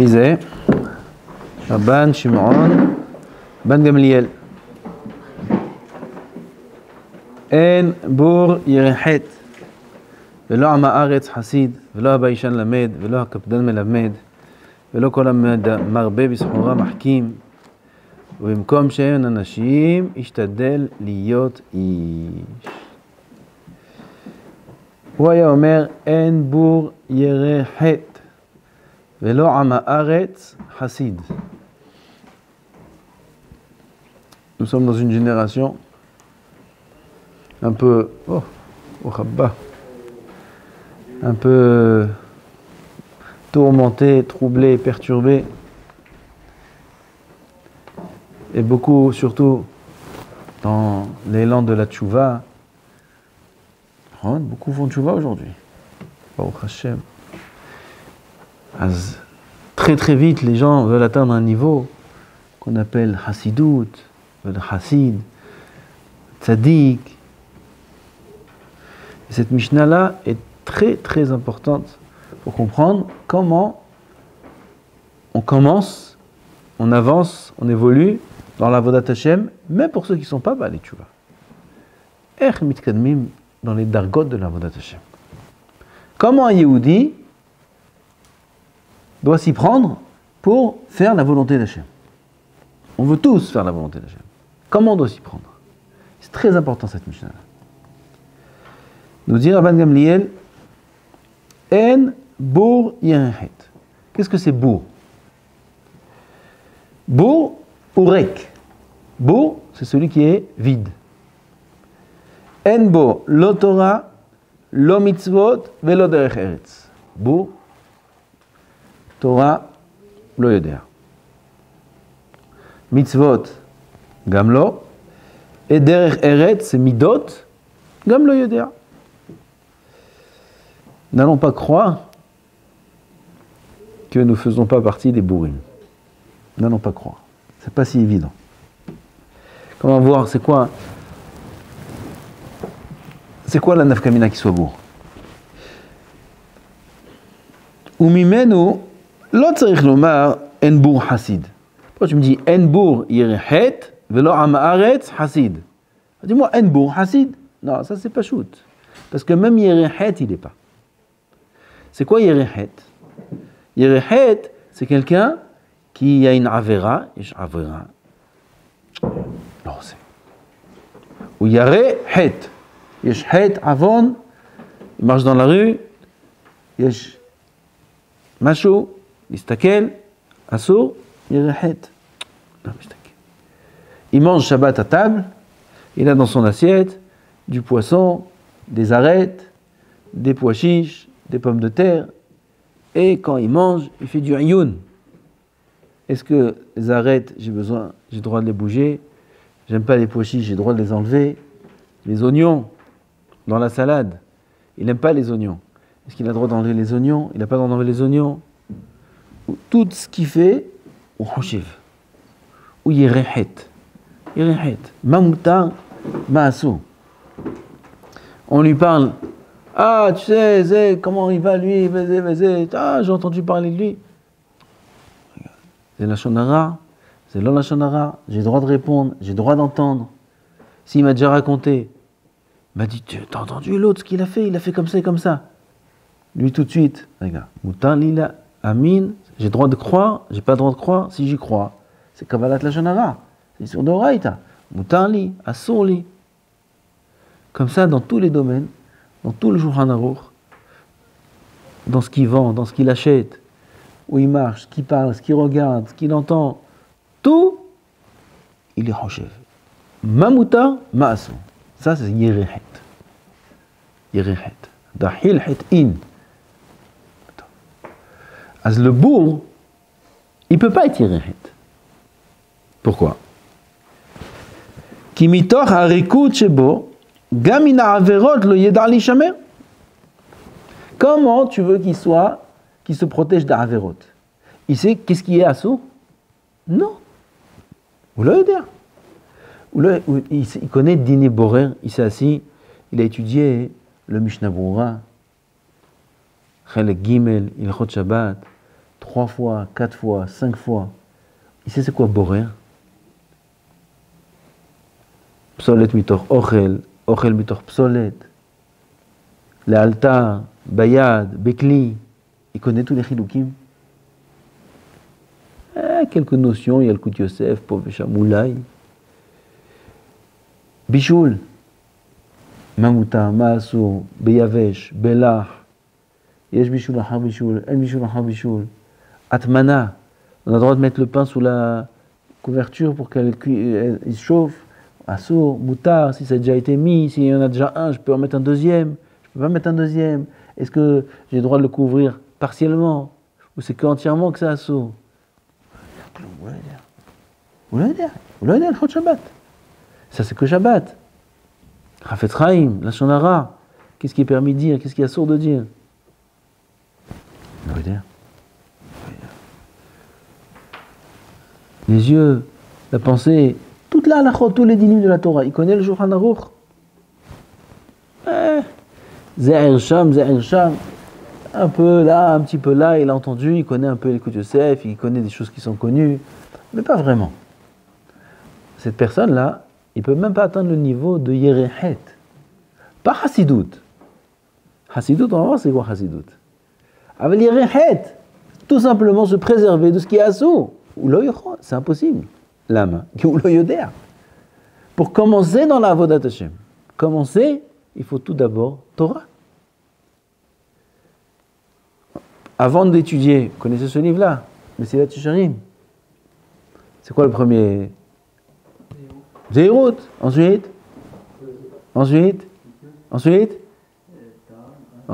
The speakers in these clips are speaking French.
Misé, Rabban Shimon, Ben Gamliel. En Bur Yerechet, ולא עם הארץ חסיד, ולא הביישן למד, ולא הקפדן מלמד, ולא כל המרבה בסחורה מחכים, ובמקום שאין אנשים, ישתדל להיות איש. הוא היה אומר, אין בור ירא חטא, ולא עם הארץ חסיד. Nous sommes dans une génération un peu, un peu tourmentée, troublée, perturbée. Et beaucoup, surtout dans l'élan de la tchouva, beaucoup font tchouva aujourd'hui. Baruch Hashem. Très très vite, les gens veulent atteindre un niveau qu'on appelle Hassidout, le Hassid, Tzadik. Et cette Mishnah-là est très très importante pour comprendre comment on commence, on avance, on évolue dans la Vodat Hashem, même pour ceux qui ne sont pas Baalei Tchouva. Ech mitkadmim dans les dargot de la Vodat Hashem. Comment un Yehudi doit s'y prendre pour faire la volonté d'Hashem. On veut tous faire la volonté d'Hashem. Comment on doit s'y prendre? C'est très important cette Mishnah-là. Nous dit Rabban Gamliel, En Bour Yerechet. Qu'est-ce que c'est Bour? Bour ou Rek. Bour, c'est celui qui est vide. En Bo, lo Torah, lo mitzvot, velo derech eretz. Bour, Torah, lo yoder. Mitzvot, gamlo. Et derech eretz, c'est midot, gamlo yoder. N'allons pas croire que nous ne faisons pas partie des bourrim. N'allons pas croire. C'est pas si évident. Comment voir, c'est quoi la nafkamina qui soit bourg? Umimenu, lo tzarich lomar en bour hasid. Pourquoi tu me dis en bour yerechet, velo am haaretz hasid? Dis-moi en bour hasid. Non, ça c'est pas shoot. Parce que même yerechet, il n'est pas. C'est quoi Yerechet? Yerechet, c'est quelqu'un qui a une avera, yesh avera. Non, c'est. Ou Yerechet. Yesh het avon, il marche dans la rue, yesh mashu, istakel, asur, Yerechet. Non, istakel. Il mange Shabbat à table, il a dans son assiette du poisson, des arêtes, des pois chiches, des pommes de terre, et quand il mange, il fait du ayoun. Est-ce que les arêtes, j'ai le droit de les bouger? J'aime pas les pois chiches, j'ai le droit de les enlever. Les oignons, dans la salade, il n'aime pas les oignons. Est-ce qu'il a le droit d'enlever les oignons? Il n'a pas le droit d'enlever les oignons. Tout ce qu'il fait, ou hoshiv, ou yerechet, mamuta, maasu. On lui parle. Ah, tu sais, comment il va lui, ah, j'ai entendu parler de lui. C'est la shonara, c'est la shonara, j'ai le droit de répondre, j'ai le droit d'entendre. S'il m'a déjà raconté, il m'a dit, t'as entendu l'autre, ce qu'il a fait? Il a fait comme ça et comme ça. Lui tout de suite, regarde, Moutan lila, amin, j'ai le droit de croire, j'ai pas le droit de croire, si j'y crois. C'est Kabbalat la shonara, c'est sur d'oraïta. Moutan li, assour li. Comme ça, dans tous les domaines, dans tout le Shulchan Aruch, dans ce qu'il vend, dans ce qu'il achète, où il marche, ce qu'il parle, ce qu'il regarde, ce qu'il entend, tout, il est hoshev. Mamuta, ma'asu. Ça, c'est Yerechet. Yerechet. Dahil het in. As le bourg, il ne peut pas être Yerechet. Pourquoi? Ki mitoch harikut shebo, Gamina averot le yedar li shamer. Comment tu veux qu'il se protège d'Averot? Il sait qu'est-ce qui est assourd? Non. Ou le yedar. Il connaît Dine Borer, il s'est assis, il a étudié le Mishnah Berurah, Chelek Gimel, Ilchot Shabbat, 3 fois, 4 fois, 5 fois. Il sait c'est quoi borer? Psolet mitor ochel, ochel mitor psolet. Lealtar, bayad, bekli. Il connaît tous les chiloukim. Quelques notions, il y a le Kout Yosef, Povesha Moulay. Bichoul, Mamouta, Maasour, Beyavesh, Belah, Yesh Bichoul, Ahar Bichoul, El Bichoul, Ahar Bichoul, Atmana. On a le droit de mettre le pain sous la couverture pour qu'il se chauffe. Assour, Moutar, si ça a déjà été mis, s'il y en a déjà un, je peux en mettre un deuxième. Je peux pas mettre un deuxième. Est-ce que j'ai le droit de le couvrir partiellement? Ou c'est qu'entièrement que c'est assour? Vous l'avez dit, le Shabbat. Ça, c'est que Shabbat. Chafetz Chaim, la Shonara. Qu'est-ce qui est permis de dire? Qu'est-ce qui est assourd de dire? Vous l'avez dit. Les yeux, la pensée, toute la halachot, tous les dinim de la Torah. Il connaît le Shulchan Aruch. Ze'er Sham. Un peu là, un petit peu là, il a entendu, il connaît un peu les Kout Yosef, il connaît des choses qui sont connues, mais pas vraiment. Cette personne-là, il ne peut même pas atteindre le niveau de Yerehet. Pas Hasidut. Hasidut, on va voir c'est quoi Hasidut. Avec Yerehet, tout simplement se préserver de ce qui est assourd. C'est impossible. L'âme, pour commencer dans la Avodat Hashem, il faut tout d'abord Torah. Avant d'étudier, vous connaissez ce livre-là, Mesilat Yesharim. C'est quoi le premier? Zérout. Ensuite. On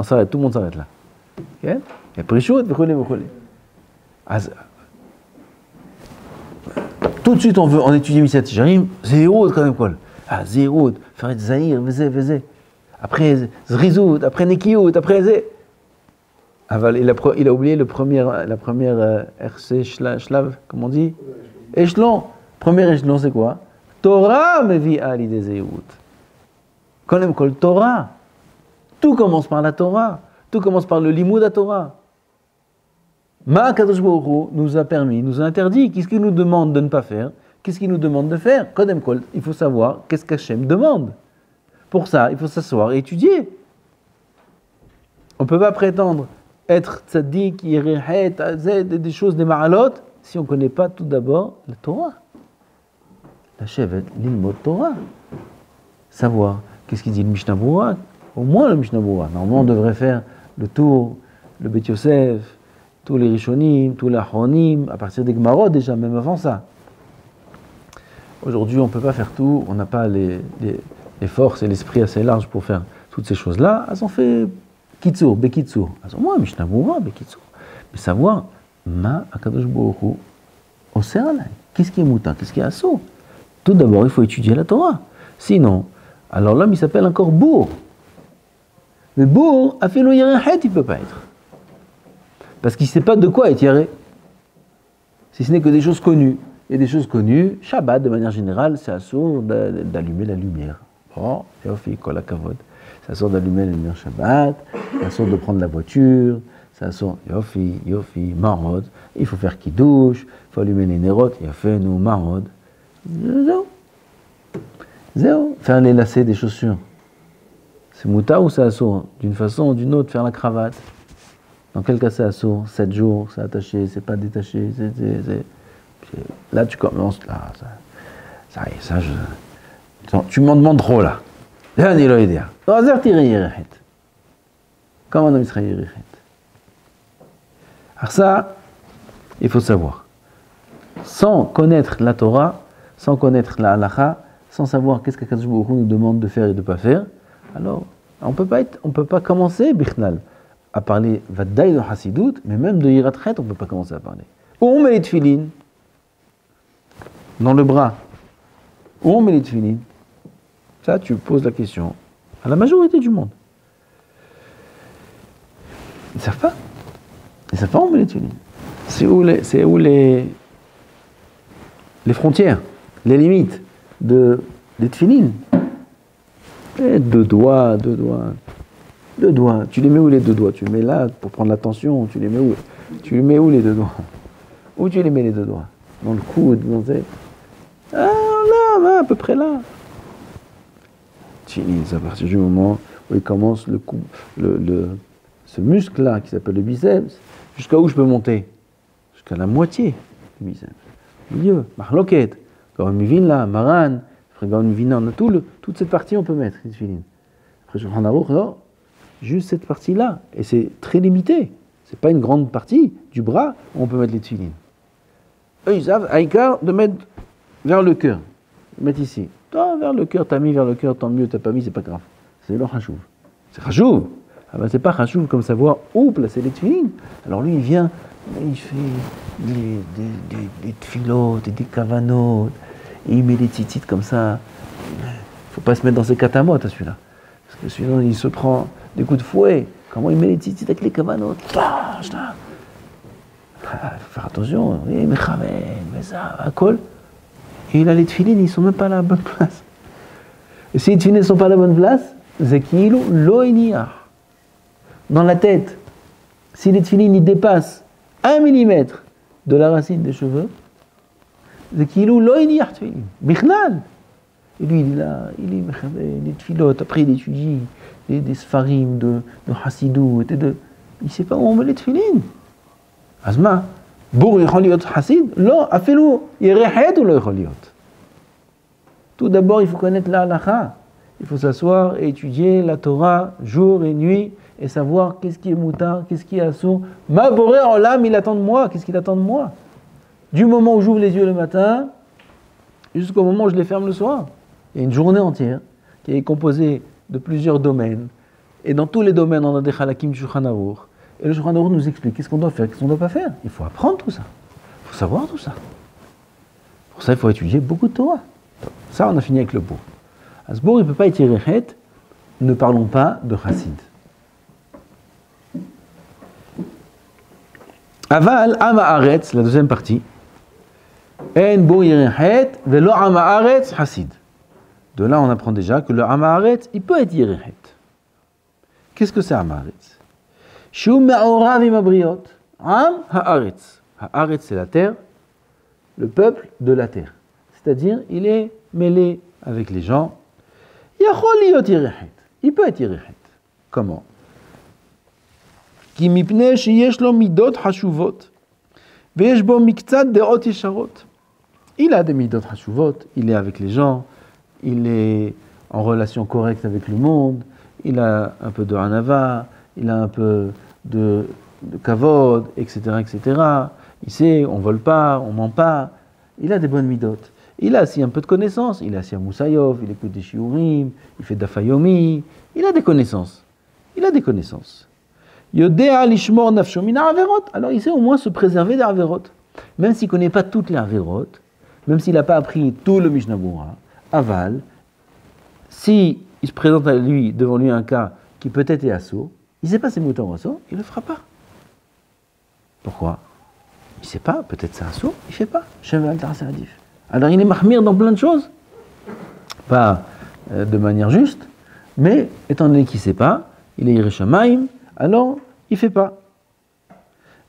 s'arrête, tout le monde s'arrête là. Okay? Et Prishut, tout de suite, on étudie Mesilat Yesharim, Zérout quand même quoi. Zérout, Farid Zahir, Vezé. Après Zrizout, après Nekiout, après Zé. Il a oublié la première RC Shlav, comment on dit? Échelon. Premier échelon, c'est quoi? Torah mevi ali des Zéhout. Quand même, Torah. Tout commence par la Torah. Tout commence par le Limoud à Torah. Ma Kadosh Baruch Hu nous a permis, nous a interdit. Qu'est-ce qu'il nous demande de ne pas faire? Qu'est-ce qu'il nous demande de faire? Quand même, il faut savoir qu'est-ce qu'Hachem demande. Pour ça, il faut s'asseoir et étudier. On ne peut pas prétendre être tzaddik, yerihet, des choses, des ma'alot, si on ne connaît pas tout d'abord la Torah. La chevet, l'ilmot Torah. Savoir qu'est-ce qu'il dit le Mishnah Berurah, au moins le Mishnah Berurah. Normalement, on devrait faire le tour, le Bet Yosef, tous les Rishonim, tous les Achronim, à partir des Gemarot déjà, même avant ça. Aujourd'hui, on ne peut pas faire tout, on n'a pas les forces et l'esprit assez large pour faire toutes ces choses-là. Elles ont fait Kitsur, Bekitsur. Elles ont moins Mishnah Berurah, Bekitsur. Mais savoir, Ma Akadosh Baruch Hu, Oser alay. Qu'est-ce qui est moutin, qu'est-ce qui est assaut? Tout d'abord, il faut étudier la Torah. Sinon, alors l'homme, il s'appelle encore bourg. Mais bourg, afilo yerehet, il ne peut pas être. Parce qu'il ne sait pas de quoi être yeré. Si ce n'est que des choses connues. Et des choses connues, Shabbat, de manière générale, c'est assourd d'allumer la lumière. Bon, Yofi, kol hakavod. C'est assourd d'allumer la lumière Shabbat, c'est assourd de prendre la voiture, c'est assourd, Yofi, marod. Il faut faire kiddush, il faut allumer les nérotes, Yafenu, marod. Zéro. Faire les lacets des chaussures. C'est mouta ou c'est assourd? D'une façon ou d'une autre, faire la cravate. Dans quel cas c'est assourd? 7 jours, c'est attaché, c'est pas détaché, Là, tu commences, là, tu m'en demandes trop, là. Comment on a Alors ça, il faut savoir. Sans connaître la Torah, sans connaître la halacha, sans savoir qu'est-ce qu'Akadosh Baruch Hu nous demande de faire et de ne pas faire, alors on peut pas commencer, Bichnal, à parler Vaddaï de Hasidut, mais même de Yirat Chet, on ne peut pas commencer à parler. Où on met les tefilines? Dans le bras. Où on met les tefilines? Ça, tu poses la question à la majorité du monde. Ils ne savent pas. Ils ne savent pas où on met les tefilines. C'est où les frontières, les limites des tefilines. Et deux doigts. Tu les mets où les deux doigts? Tu les mets là pour prendre l'attention. Tu les mets où? Tu lui mets où les deux doigts? Où tu les mets les deux doigts? Dans le coude, dans le... Ah là, à peu près là. Tefilin, c'est à partir du moment où il commence ce muscle-là qui s'appelle le biceps, jusqu'à où je peux monter? Jusqu'à la moitié du biceps. Milieu, marloquette, Gaon Mivina, Maran, Gaon Mivina, on a toute cette partie on peut mettre, les tefilin. Après, je prends la roue, non, juste cette partie-là, et c'est très limité. C'est pas une grande partie du bras où on peut mettre les tefilin. Eux, ils savent, à écart, de mettre vers le cœur. Mettre ici. Toi, vers le cœur, t'as mis vers le cœur, tant mieux, t'as pas mis, c'est pas grave. C'est le chachouv. C'est chachouv. Ah ben c'est pas chachouv comme savoir où placer les tefilin. Alors lui, il vient, il fait des tfilotes et des kavanotes, et il met des tzitzit comme ça. Faut pas se mettre dans ses katamotes, à celui-là. Parce que sinon, il se prend des coups de fouet. Comment il met les tzitzit avec les kavanotes? Faut faire attention. Mais ça, à col. Et là, les tefilines, ils ne sont même pas à la bonne place. Et si les tefilines ne sont pas à la bonne place, c'est qu'il loïniah. Dans la tête, si les tefilines ils dépassent 1 millimètre de la racine des cheveux, c'est qu'il loïniah tefilin. Bichnal. Et lui, il est là, il est les tfilotes, après il étudie des sfarim de Hassidou, il ne sait pas où on met les tefilines. Azma. Bour יכול להיות חסיד? לא, אפילו ירחד הוא לא יכול להיות. Tout d'abord, il faut connaître la halakha. Il faut s'asseoir et étudier la Torah jour et nuit et savoir qu'est-ce qui est moutar, qu'est-ce qui est assour. Ma boré en l'âme, il attend de moi. Qu'est-ce qu'il attend de moi? Du moment où j'ouvre les yeux le matin jusqu'au moment où je les ferme le soir. Il y a une journée entière qui est composée de plusieurs domaines. Et dans tous les domaines, on a des halakim du Shulchan Aruch. Et le Shulchan Aruch nous explique qu'est-ce qu'on doit faire, qu'est-ce qu'on ne doit pas faire. Il faut apprendre tout ça. Il faut savoir tout ça. Pour ça, il faut étudier beaucoup de Torah. Ça, on a fini avec le bourg. Asbourg, il ne peut pas être Yerechet. Ne parlons pas de Chassid. Aval, Am Haaretz, la deuxième partie. En bourg Yerechet, velo Am Haaretz, Chassid. De là, on apprend déjà que le Am Haaretz, il peut être Yerechet. Qu'est-ce que c'est Am Haaretz? Shum ma'orav im abriot. Am haaretz. Haaretz, c'est la terre, le peuple de la terre. C'est-à-dire, il est mêlé avec les gens. Yachol liot yerechet. Il peut être yerechet. Comment? Ki mipnei sheyesh lo midot hashuvot. Veyesh bo miktzat deot yesharot. Il a des midot hashuvot. Il est avec les gens. Il est en relation correcte avec le monde. Il a un peu de hanava. Il a un peu de kavod, etc., etc. Il sait, on ne vole pas, on ne ment pas. Il a des bonnes midotes. Il a aussi un peu de connaissances. Il a aussi un Moussayov, il écoute des shiurim, il fait dafayomi. Il a des connaissances. Il a des connaissances. Yodea lishmor nafsho mina averot. Alors il sait au moins se préserver des averot. Même s'il ne connaît pas toutes les averot, même s'il n'a pas appris tout le Mishnah Berurah, aval, si il se présente à lui, devant lui un cas qui peut-être est assaut, il ne sait pas ses moutons en saut, il ne le fera pas. Pourquoi? Il ne sait pas, peut-être c'est un saut, il ne fait pas. Alors il est mahmir dans plein de choses. Pas de manière juste, mais étant donné qu'il ne sait pas, il est Yerushalayim, alors il ne fait pas.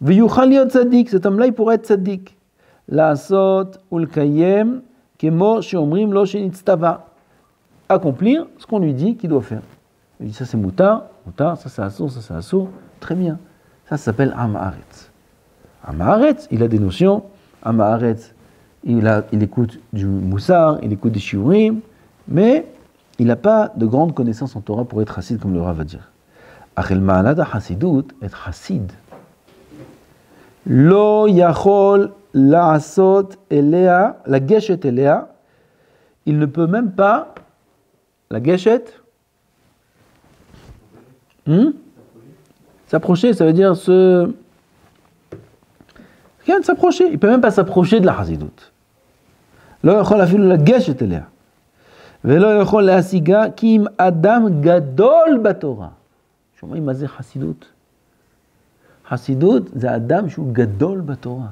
V'yuchal yot tzaddik, cet homme-là il pourrait être tzaddik. La'asot ulkayem kemo sheomrim lo shenitztava. Accomplir ce qu'on lui dit qu'il doit faire. Il dit ça c'est moutar, ça c'est assour, ça c'est assour. Très bien. Ça s'appelle Am Haaretz. Am Haaretz, il a des notions. Am Haaretz, il écoute du moussar, il écoute des shiurim, mais il n'a pas de grandes connaissances en Torah pour être chassid, comme le Rav va dire. Achel ma'alad ha-chassidut, être chassid. Lo yachol la'asot elea, la geshet elea, il ne peut même pas, la geshet, s'approcher, ça veut dire rien de s'approcher. Il ne peut même pas s'approcher de la chasidut. Lo yachol afilu la geshet elea. Velo yachol le'asiga ki im adam gadol batorah. שומעים מה זה חסידות? חסידות זה אדם שהוא גדול בתורה.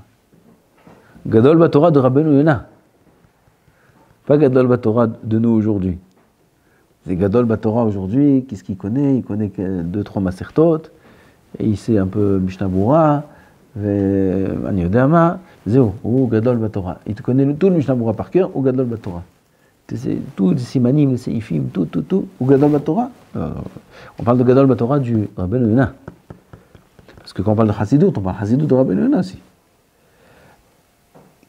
גדול בתורה de רבנו יונה. Pas גדול בתורה de nous aujourd'hui. C'est גדול בתורה aujourd'hui, qu'est-ce qu'il connaît? Il connaît 2-3 masertot, et il sait un peu Mishnah Berurah, ואני יודע מה, זהו, הוא גדול בתורה. Il te connaît tout le Mishnah Berurah par cœur, הוא גדול בתורה. Tous les simanim, les seifim, tout, הוא גדול בתורה. On parle de גדול בתורה du Rabbeinu Yonah. Parce que quand on parle de Chassidut, on parle de Chassidut de Rabbeinu Yonah aussi.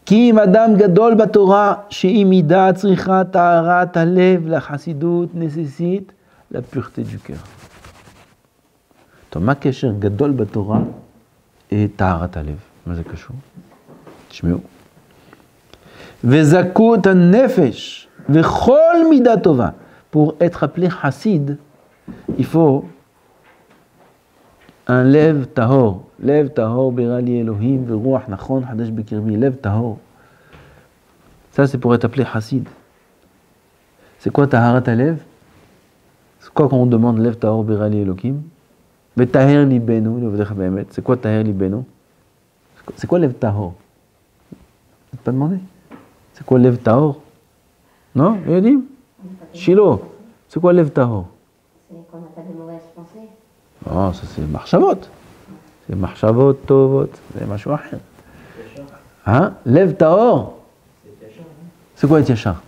כי אם אדם גדול בתורה, שהיא מידה צריכה טהרת הלב, לחסידות nécessite la pureté du cœur. טוב, מה קשר גדול בתורה טהרת הלב? מה זה קשור? תשמעו. וזכות הנפש וכל מידה טובה. Pour être appelé chassid, il faut un lève tahor. לב טהור ברא לי אלוהים ורוח נכון חדש בקרבי. לב טהור. Ça c'est pour être appelé chassid. C'est quoi taharat halev? C'est quoi quand on demande lève tahor berra li Elohim? Vetaher libenu, c'est quoi taher libenu? C'est quoi lève tahor? Tu pas demandé? C'est quoi lève tahor? Non? Yodim? Shiloh. C'est quoi lève tahor? C'est qu'on n'a pas de mauvaises pensées. Non, ça c'est marchavot. C'est marchavot, tovot, c'est machou acher. Hein? Lève tahor? C'est quoi être yachar?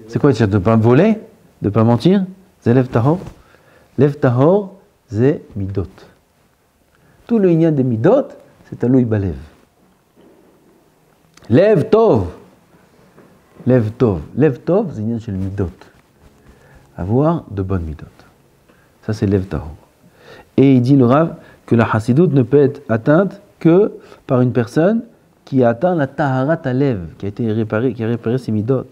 C'est quoi être yachar? De ne pas voler? De ne pas mentir? C'est lève tahor? Lève tahor, c'est midot. Tout le inyan des midot, c'est à balev. Lève tov. Lève tov. Lève tov, c'est inyan chez le midot. Avoir de bonnes midot. Ça, c'est lève tahor. Et il dit le Rav que la chassidoute ne peut être atteinte que par une personne qui a atteint la taharat alev, qui a réparé ses midot.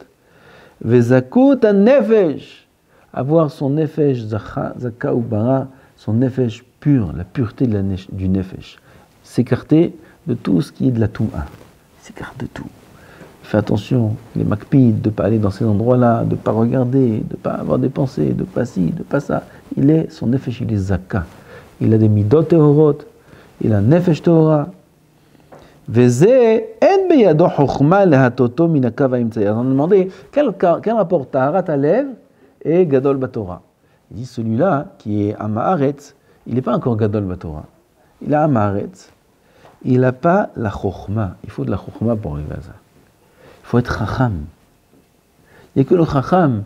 Vezakut nefesh, avoir son nefesh zaka ou bara, son nefesh pur, la pureté du nefesh. S'écarter de tout ce qui est de la touma. S'écarte de tout. Fais attention, les makpid, de ne pas aller dans ces endroits-là, de ne pas regarder, de ne pas avoir des pensées, de pas ci, de pas ça. Son nefesh, il est zaka. Il a des midot tehorot, il a nefesh tehora. וזה אין בידו חוכמה להטותו מן הקו האמצעי. אז on a demandé quel rapport טהרת הלב est גדול בתורה. Il dit celui-là qui est עם הארץ, il n'est pas encore גדול בתורה. Il a עם הארץ, il n'a pas la chokhma. Il faut de la chokhma pour arriver à ça. Il faut être chacham. Il n'y a que le chacham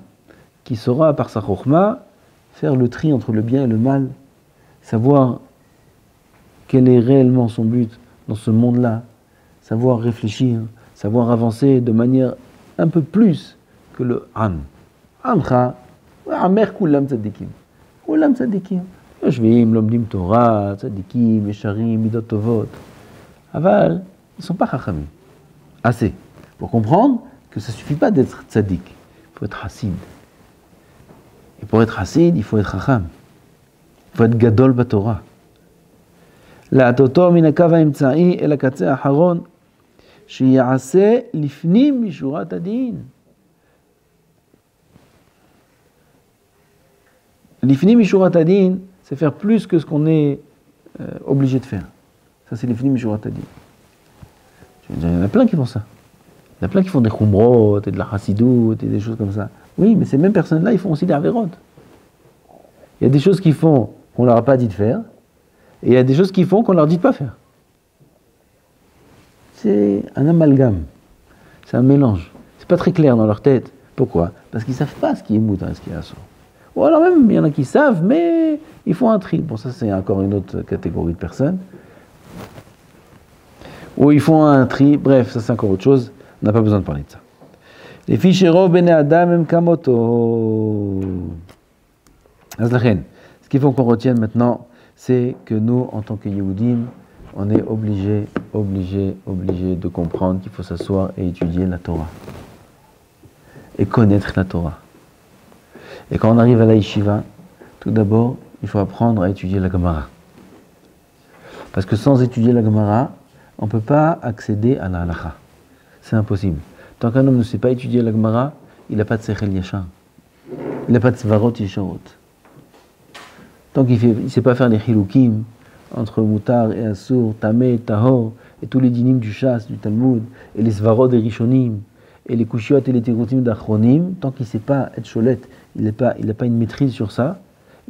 qui saura par sa chokhma faire le tri entre le bien et le mal, savoir quel est réellement son but dans ce monde-là, savoir réfléchir, savoir avancer de manière un peu plus que le am. Amcha, amer kulam tzadikim. Kulam tzadikim. Yoshvim, lomdim Torah, tzadikim, yesharim, midot tovot. Aval, ils ne sont pas chachamim. Assez. Pour comprendre que ça ne suffit pas d'être tzadik. Il faut être chassid. Et pour être chassid, il faut être chacham. Il faut être gadol batorah. להטותו מן הקו האמצעי אל הקצה האחרון, שיעשה לפנים משורת הדין. לפנים משורת הדין, c'est faire plus que ce qu'on est obligé de faire. Ça, c'est לפנים משורת הדין. Il y en a plein qui font ça. Il y en a plein qui font des khumrot et de la chassidut et des choses comme ça. Oui, mais ces mêmes personnes-là, ils font aussi des averot. Il y a des choses qu'ils font qu'on leur a pas dit de faire. Et il y a des choses qu'ils font qu'on ne leur dit de pas faire. C'est un amalgame. C'est un mélange. C'est pas très clair dans leur tête. Pourquoi? Parce qu'ils ne savent pas ce qui est moutin et ce qui est assour. Ou alors même, il y en a qui savent, mais ils font un tri. Bon, ça c'est encore une autre catégorie de personnes. Ou ils font un tri. Bref, ça c'est encore autre chose. On n'a pas besoin de parler de ça. Les fichero bene adam em kamoto. Azlachen. Ce qu'il faut qu'on retienne maintenant, c'est que nous, en tant que Yehudim, on est obligé de comprendre qu'il faut s'asseoir et étudier la Torah. Et connaître la Torah. Et quand on arrive à la yeshiva, tout d'abord, il faut apprendre à étudier la Gemara. Parce que sans étudier la Gemara, on ne peut pas accéder à la halacha. C'est impossible. Tant qu'un homme ne sait pas étudier la Gemara, il n'a pas de sechel yachar. Il n'a pas de svarot yesharot. Tant qu'il ne sait pas faire les chilukim entre mutar et asur, tameh, tahor, et tous les dinim du Shas, du Talmud, et les svarot des rishonim, et les kushiot et les tirutim d'achronim, tant qu'il ne sait pas être cholet, il n'a pas une maîtrise sur ça,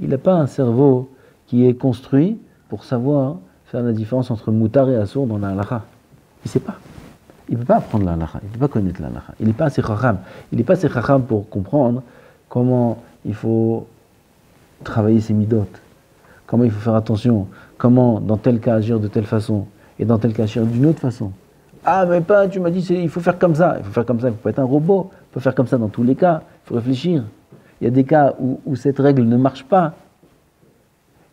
il n'a pas un cerveau qui est construit pour savoir faire la différence entre moutar et assour dans la halakha. Il ne sait pas. Il ne peut pas apprendre la halakha, il ne peut pas connaître la halakha. Il n'est pas assez chacham. Il n'est pas assez chacham pour comprendre comment il faut travailler ses midot, comment il faut faire attention, comment dans tel cas agir de telle façon et dans tel cas agir d'une autre façon. Ah mais pas, tu m'as dit il faut faire comme ça, il faut faire comme ça, il ne faut pas être un robot, il faut faire comme ça dans tous les cas, il faut réfléchir. Il y a des cas où cette règle ne marche pas,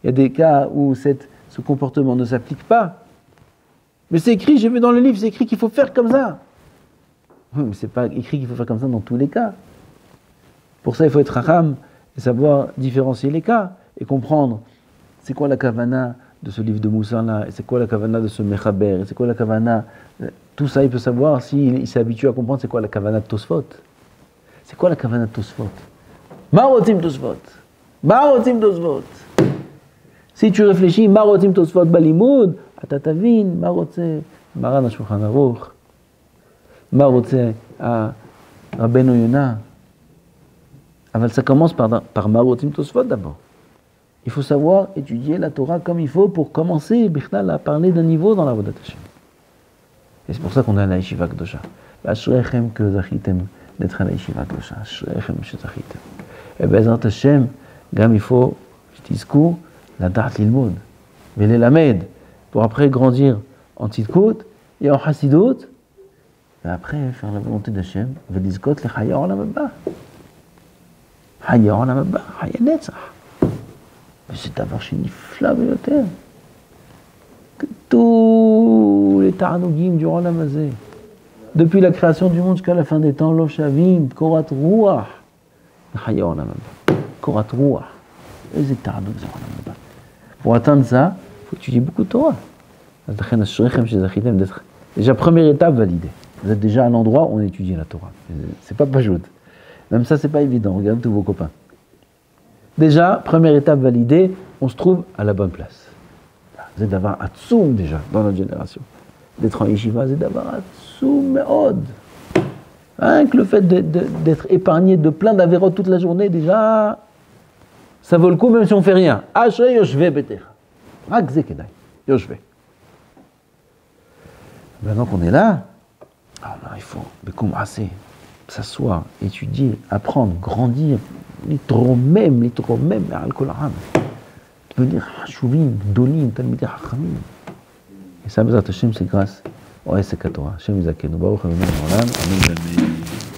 il y a des cas où ce comportement ne s'applique pas. Mais c'est écrit, j'ai vu dans le livre, c'est écrit qu'il faut faire comme ça. Oui, mais c'est pas écrit qu'il faut faire comme ça dans tous les cas. Pour ça, il faut être racham et savoir différencier les cas et comprendre c'est quoi la kavana de ce livre de Moussa là, et c'est quoi la kavana de ce mechaber, et c'est quoi la kavana. Tout ça, il peut savoir s'il s'est habitué à comprendre c'est quoi la kavana de Tosfot. C'est quoi la kavana de Tosfot? Marotim Tosfot. Marotim Tosfot. Si tu réfléchis, Marotim Tosfot Balimoud, Atatavin, Marotse, Maran Shulchan Aruch, Marotse à Rabbeinu Yonah. Alors ça commence par Marotim Tosfot d'abord. Il faut savoir étudier la Torah comme il faut pour commencer à parler d'un niveau dans la Avodat Hashem. Et c'est pour ça qu'on est à la Yeshiva Kedosha. Ashrechem que zachitem d'être à la Yeshiva Kedosha. Ashrechem que zachitem. Et Bezrat Hashem, il faut, Tizkou, la Da'at Lilmoud, Vele Lamed, pour après grandir en Tzidkout et en Hasidut, et après faire la volonté d'Hashem, Velizkot le Chaya Olam Haba. Chaya Olam Haba, Chaya Netzach. Mais c'est d'avoir chez Nifla Beyoter. Que tous les Ta'anogim du Olam Hazé, depuis la création du monde jusqu'à la fin des temps, Lo Shavim, Korat Ruach, Chaya Olam Haba. Korat Ruach. Et c'est Ta'anog du Olam Haba. Pour atteindre ça, il faut étudier beaucoup de Torah. Déjà, première étape validée. Vous êtes déjà à l'endroit où on étudie la Torah. C'est pas pajout. Même ça, c'est pas évident. Regardez tous vos copains. Déjà, première étape validée, on se trouve à la bonne place. Vous êtes d'avoir Atsoum déjà dans notre génération. D'être en yeshiva, vous êtes d'avoir Atsoum Meod. Rien que le fait d'être épargné de plein d'avérotes toute la journée, déjà, ça vaut le coup même si on fait rien. Ashrei Yoshve Beter. Rak Ze Kedai. Yoshve. Maintenant qu'on est là, il faut s'asseoir, étudier, apprendre, grandir, litromem, al-Kolam. Devenir Hashuvim, Dolim, Talmidei Hachamim. Et ça, Bezrat Hashem, c'est grâce au Esek HaTorah. Hashem Yizakenu. Baruch Adonai Olam. Amen.